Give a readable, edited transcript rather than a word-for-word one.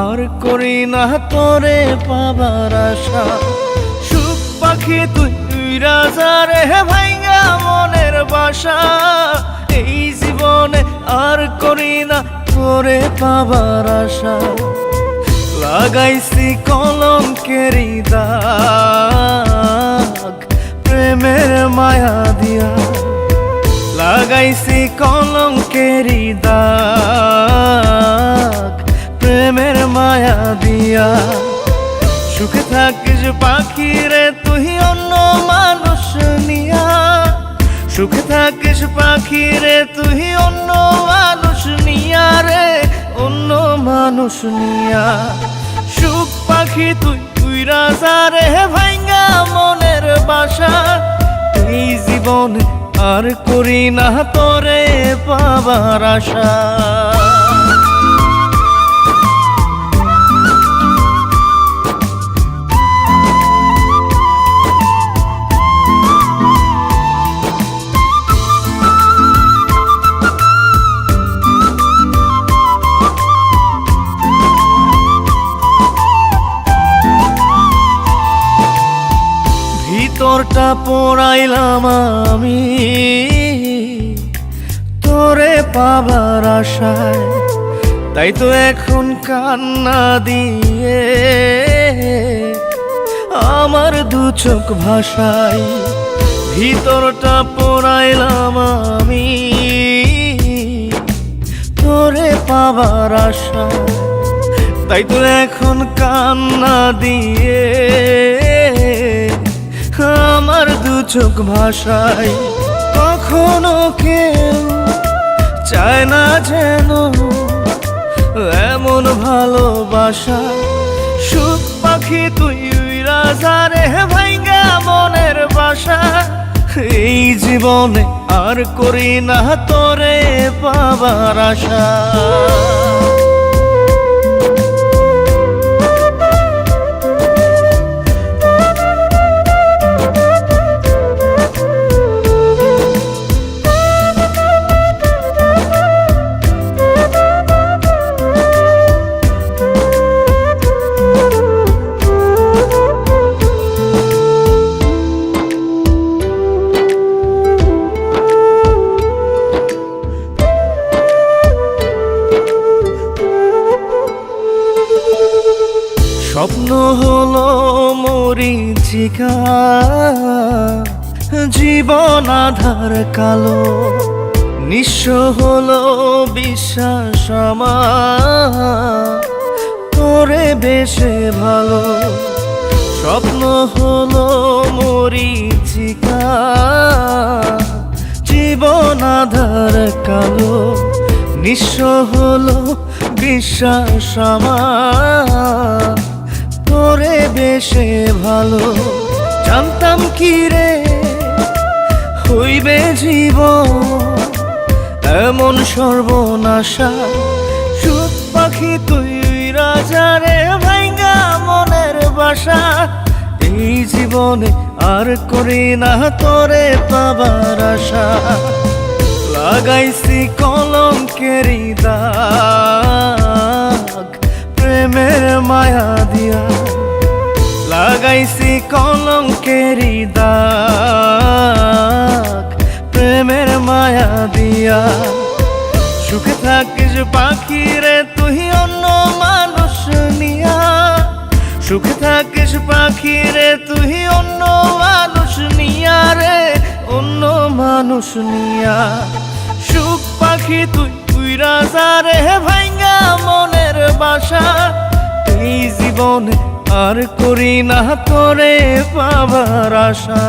আর করি না তোরে পাবার আশা। সুখ পাখি তুই উইরা যা রে ভাইঙ্গা মনের বাসা। এই জীবনে আর করি না তোরে পাবার আশা। লাগাইছি কলঙ্কেরি দাগ প্রেমের মায়া দিয়া। লাগাইছি কলঙ্কেরি দাগ প্রেমের মায়া দিয়া। সুখে থাকিস পাখি রে তুই অন্য মানুষ নিয়া। সুখে থাকিস পাখি রে তুই অন্য মানুষ নিয়া রে, অন্য মানুষ নিয়া। সুখ পাখি তুই উইরা যা রে ভাইঙ্গা মনের বাসা। এই জীবনে আর করি না তোরে পাবার আশা। ভিতরটা পোড়াইলাম আমি তোরে পাবার আশায়। তাই তো এখন কান্না দিয়ে আমার দু চোখ ভাষায়। ভিতরটা পোড়াইলাম আমি তোরে পাবার আশায়। তাই তো এখন কান্না দিয়ে আমার দু চোখ ভাষায়। কখনো কেউ চায় না যেন এমন ভালোবাসা। সুখ পাখি তুই উইরা যা রে ভাইঙ্গা মনের বাসা। এই জীবনে আর করি না তোরে পাবার আশা। স্বপ্ন হলো মরীচিকা, জীবন আধার কালো। নিঃস্ব হলো বিশ্বাস আমার তোরে বেশে ভালো। স্বপ্ন হলো মরীচিকা, জীবন আধার কালো। নিঃস্ব হলো বিশ্বাস আমার তোরে বেশে ভালো। জানতাম কি রে হইবে জীবন এমন সর্বনাশা। সুখ পাখি তুই উইরা যা রে ভাইঙ্গা মনের বাসা। এই জীবনে আর করি না তোরে পাবার আশা। লাগাইছি কলঙ্কেরি দাগ প্রেমের মায়া দিয়া। লাগাইছি কলঙ্কেরি দাগ প্রেমের মায়া দিয়া। সুখে থাকিস পাখি রে তুই অন্য মানুষ নিয়া। সুখে থাকিস পাখি রে তুই অন্য মানুষ নিয়া রে, অন্য মানুষ নিয়া। সুখ পাখি তুই উইরা যা রে ভাইঙ্গা মনের বাসা। এই জীবনে আর করি না তোরে পাবার আশা।